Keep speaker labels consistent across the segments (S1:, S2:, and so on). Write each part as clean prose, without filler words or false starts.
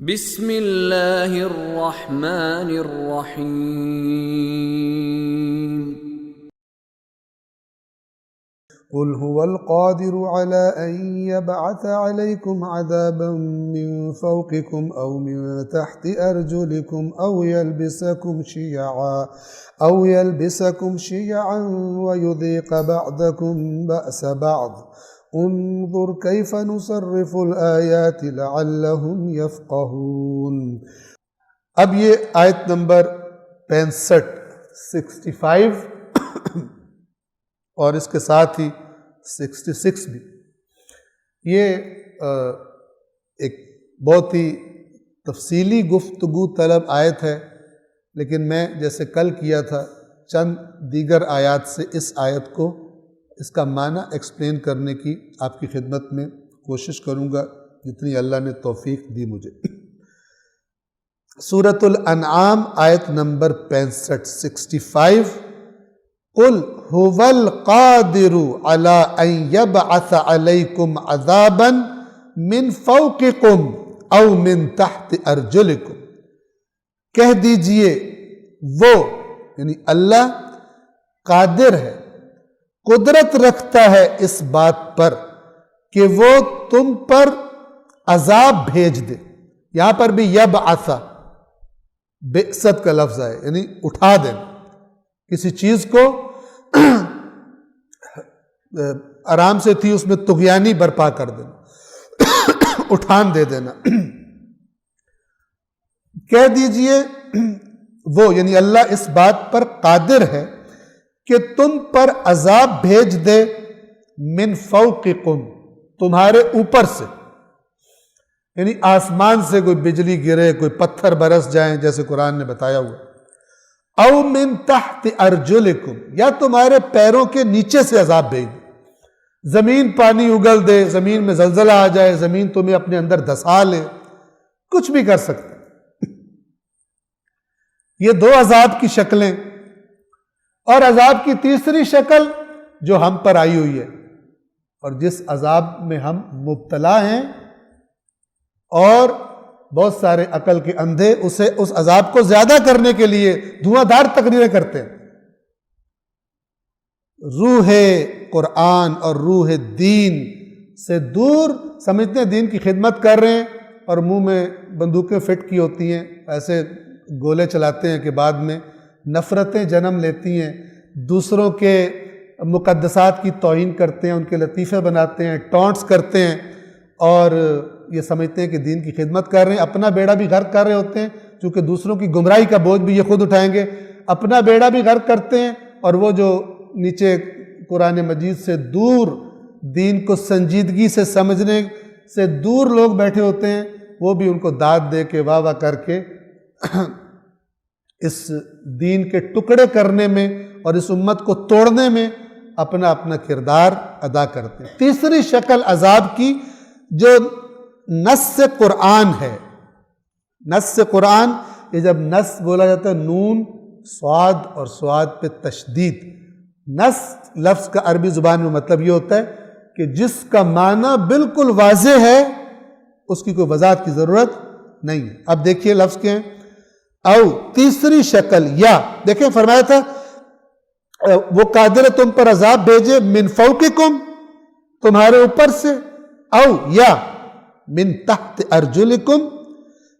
S1: بسم اللہ الرحمن الرحیم
S2: قل هو القادر على أن يبعث عليكم عذابا من فوقكم أو من تحت أرجلكم أو يلبسكم شيعا ويذيق بعضكم بأس بعض انظر كيف نصرف الآيات لعلهم يفقهون۔ اب یہ آیت نمبر 65 اور اس کے ساتھ ہی 66 بھی، یہ ایک بہت ہی تفصیلی گفتگو طلب آیت ہے، لیکن میں جیسے کل کیا تھا چند دیگر آیات سے اس آیت کو، اس کا معنی ایکسپلین کرنے کی آپ کی خدمت میں کوشش کروں گا جتنی اللہ نے توفیق دی مجھے۔ سورۃ الانعام آیت نمبر 65 قل هو القادر على ان يبعث عليكم عذابا من فوقكم او من تحت ارجلكم، کہہ دیجئے وہ یعنی اللہ قادر ہے، قدرت رکھتا ہے اس بات پر کہ وہ تم پر عذاب بھیج دے۔ یہاں پر بھی یبعث بعثت کا لفظ ہے، یعنی اٹھا دیں، کسی چیز کو آرام سے تھی اس میں طغیانی برپا کر دینا، اٹھان دے دینا۔ کہہ دیجئے وہ یعنی اللہ اس بات پر قادر ہے کہ تم پر عذاب بھیج دے من فوقکم، تمہارے اوپر سے، یعنی آسمان سے کوئی بجلی گرے، کوئی پتھر برس جائیں جیسے قرآن نے بتایا ہوا، او من تحت ارجلکم، یا تمہارے پیروں کے نیچے سے عذاب بھیج دے، زمین پانی اگل دے، زمین میں زلزلہ آ جائے، زمین تمہیں اپنے اندر دھسا لے، کچھ بھی کر سکتے۔ یہ دو عذاب کی شکلیں، اور عذاب کی تیسری شکل جو ہم پر آئی ہوئی ہے، اور جس عذاب میں ہم مبتلا ہیں اور بہت سارے عقل کے اندھے اس عذاب کو زیادہ کرنے کے لیے دھواں دھار تقریریں کرتے ہیں۔ روح قرآن اور روح دین سے دور سمجھتے ہیں دین کی خدمت کر رہے ہیں، اور منہ میں بندوقیں فٹ کی ہوتی ہیں، ایسے گولے چلاتے ہیں کہ بعد میں نفرتیں جنم لیتی ہیں، دوسروں کے مقدسات کی توہین کرتے ہیں، ان کے لطیفے بناتے ہیں، ٹونٹس کرتے ہیں، اور یہ سمجھتے ہیں کہ دین کی خدمت کر رہے ہیں، اپنا بیڑا بھی غرق کر رہے ہوتے ہیں، چونکہ دوسروں کی گمراہی کا بوجھ بھی یہ خود اٹھائیں گے، اپنا بیڑا بھی غرق کرتے ہیں، اور وہ جو نیچے قرآن مجید سے دور، دین کو سنجیدگی سے سمجھنے سے دور لوگ بیٹھے ہوتے ہیں، وہ بھی ان کو داد دے کے واہ واہ کر کے اس دین کے ٹکڑے کرنے میں اور اس امت کو توڑنے میں اپنا اپنا کردار ادا کرتے ہیں۔ تیسری شکل عذاب کی جو نص قرآن ہے، نص قرآن، یہ جب نص بولا جاتا ہے نون صاد اور صاد پہ تشدید، نص لفظ کا عربی زبان میں مطلب یہ ہوتا ہے کہ جس کا معنی بالکل واضح ہے، اس کی کوئی وضاحت کی ضرورت نہیں ہے۔ اب دیکھیے لفظ کے ہیں او تیسری شکل یا، دیکھیں فرمایا تھا وہ قادر تم پر عذاب بھیجے من فوقکم، تمہارے اوپر سے، او یا من تحت ارجلکم،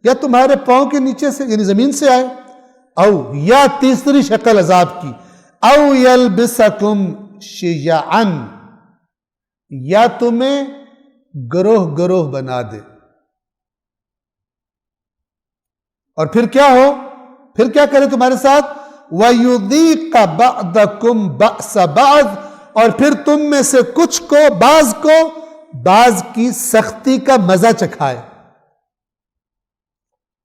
S2: یا تمہارے پاؤں کے نیچے سے یعنی زمین سے آئے، او یا تیسری شکل عذاب کی او یلبسکم شیعا، یا تمہیں گروہ گروہ بنا دے، اور پھر کیا ہو، پھر کیا کرے تمہارے ساتھ، وَيُذِيقَ بَعْضَكُمْ بَأْسَ بَعْضٍ، اور پھر تم میں سے کچھ کو، بعض کی سختی کا مزہ چکھائے۔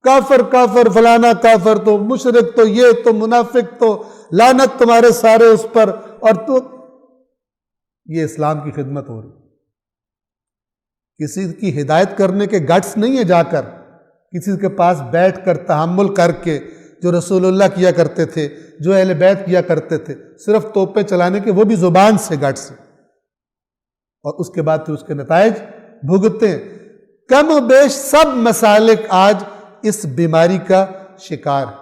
S2: کافر فلانا کافر، تو مشرک، تو یہ، تو منافق، تو لعنت تمہارے سارے اس پر، اور تو یہ اسلام کی خدمت ہو رہی، کسی کی ہدایت کرنے کے گٹس نہیں ہے، جا کر کسی کے پاس بیٹھ کر تحمل کر کے، جو رسول اللہ کیا کرتے تھے، جو اہل بیت کیا کرتے تھے، صرف توپے چلانے کے، وہ بھی زبان سے گٹ سے، اور اس کے بعد پھر اس کے نتائج بھگتتے ہیں۔ کم و بیش سب مسالک آج اس بیماری کا شکار ہے۔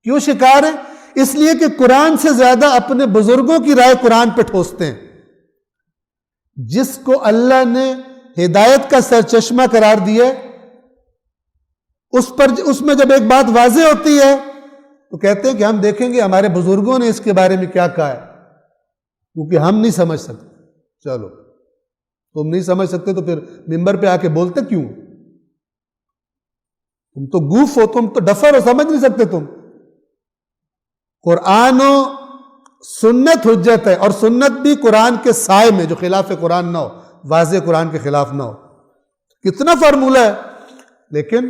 S2: کیوں شکار ہے؟ اس لیے کہ قرآن سے زیادہ اپنے بزرگوں کی رائے قرآن پہ ٹھوستے ہیں۔ جس کو اللہ نے ہدایت کا سرچشمہ قرار دیا ہے، اس میں جب ایک بات واضح ہوتی ہے تو کہتے ہیں کہ ہم دیکھیں گے ہمارے بزرگوں نے اس کے بارے میں کیا کہا ہے، کیونکہ ہم نہیں سمجھ سکتے۔ چلو تم نہیں سمجھ سکتے تو پھر ممبر پہ آ کے بولتے کیوں؟ تم تو گوف ہو، تم تو ڈفر ہو، سمجھ نہیں سکتے تم۔ قرآن و سنت حجت ہے، اور سنت بھی قرآن کے سائے میں، جو خلاف قرآن نہ ہو، واضح قرآن کے خلاف نہ ہو۔ کتنا فارمولہ ہے، لیکن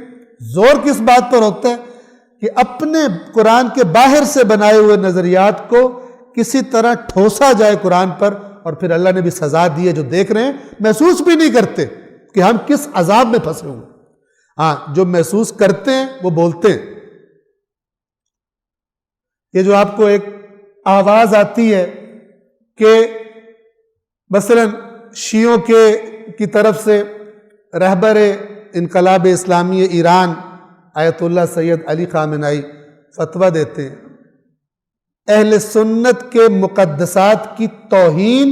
S2: زور کس بات پر ہوتا ہے کہ اپنے قرآن کے باہر سے بنائے ہوئے نظریات کو کسی طرح ٹھوسا جائے قرآن پر، اور پھر اللہ نے بھی سزا دی ہے۔ جو دیکھ رہے ہیں محسوس بھی نہیں کرتے کہ ہم کس عذاب میں پھنسے ہوئے۔ ہاں، جو محسوس کرتے ہیں وہ بولتے ہیں۔ یہ جو آپ کو ایک آواز آتی ہے کہ مثلا شیعوں کی طرف سے رہبر انقلاب اسلامی ایران آیت اللہ سید علی خامنہئی فتویٰ دیتے ہیں اہل سنت کے مقدسات کی توہین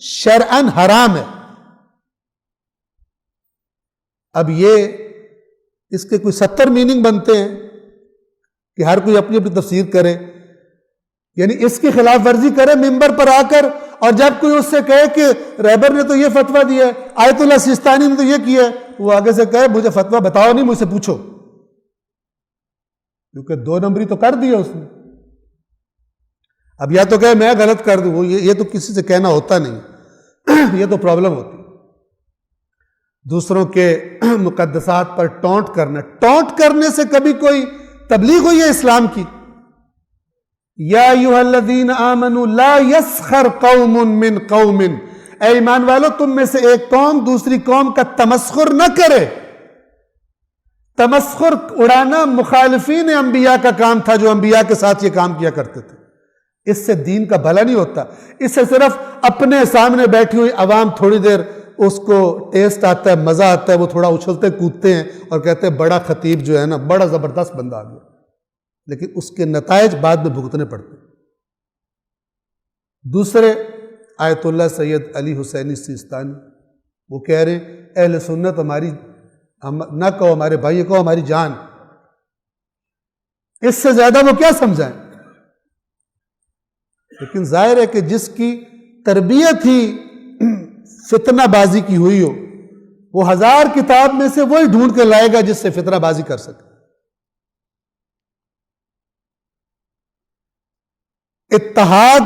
S2: شرعاً حرام ہے۔ اب یہ اس کے کوئی 70 میننگ بنتے ہیں کہ ہر کوئی اپنی اپنی تفسیر کرے، یعنی اس کی خلاف ورزی کرے ممبر پر آ کر، اور جب کوئی اس سے کہے کہ رہبر نے تو یہ فتویٰ دیا ہے، آیت اللہ سیستانی نے تو یہ کیا ہے، وہ آگے سے کہے مجھے فتویٰ بتاؤ نہیں، مجھ سے پوچھو، کیونکہ 2 نمبری تو کر دیا اس نے۔ اب یا تو کہے میں غلط کر دوں، یہ تو کسی سے کہنا ہوتا نہیں، یہ تو پرابلم ہوتی۔ دوسروں کے مقدسات پر ٹونٹ کرنے سے کبھی کوئی تبلیغ ہوئی ہے اسلام کی؟ یا ایھا الذین آمنوا لا یسخر قوم من قوم، اے ایمان والو تم میں سے ایک قوم دوسری قوم کا تمسخر نہ کرے۔ تمسخر اڑانا مخالفین انبیاء کا کام تھا، جو انبیاء کے ساتھ یہ کام کیا کرتے تھے۔ اس سے دین کا بھلا نہیں ہوتا، اس سے صرف اپنے سامنے بیٹھی ہوئی عوام تھوڑی دیر اس کو ٹیسٹ آتا ہے، مزہ آتا ہے، وہ تھوڑا اچھلتے کودتے ہیں اور کہتے ہیں بڑا خطیب جو ہے نا بڑا زبردست بندہ آ گیا، لیکن اس کے نتائج بعد میں بھگتنے پڑتے۔ دوسرے آیت اللہ سید علی حسینی سیستانی، وہ کہہ رہے ہیں اہل سنت ہماری نہ کہو ہمارے بھائی، کہو ہماری جان۔ اس سے زیادہ وہ کیا سمجھائیں؟ لیکن ظاہر ہے کہ جس کی تربیت ہی فتنہ بازی کی ہوئی ہو، وہ 1000 کتاب میں سے وہی ڈھونڈ کے لائے گا جس سے فتنہ بازی کر سکے۔ اتحاد،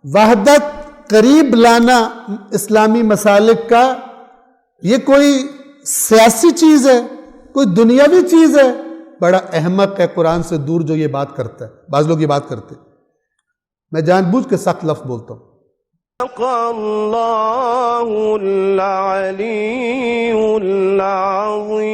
S2: وحدت، قریب لانا اسلامی مسالک کا، یہ کوئی سیاسی چیز ہے، کوئی دنیاوی چیز ہے؟ بڑا احمق ہے قرآن سے دور جو یہ بات کرتا ہے۔ بعض لوگ یہ بات کرتے ہیں، میں جان بوجھ کے سخت لفظ بولتا ہوں۔
S3: اللہ العلی العظیم۔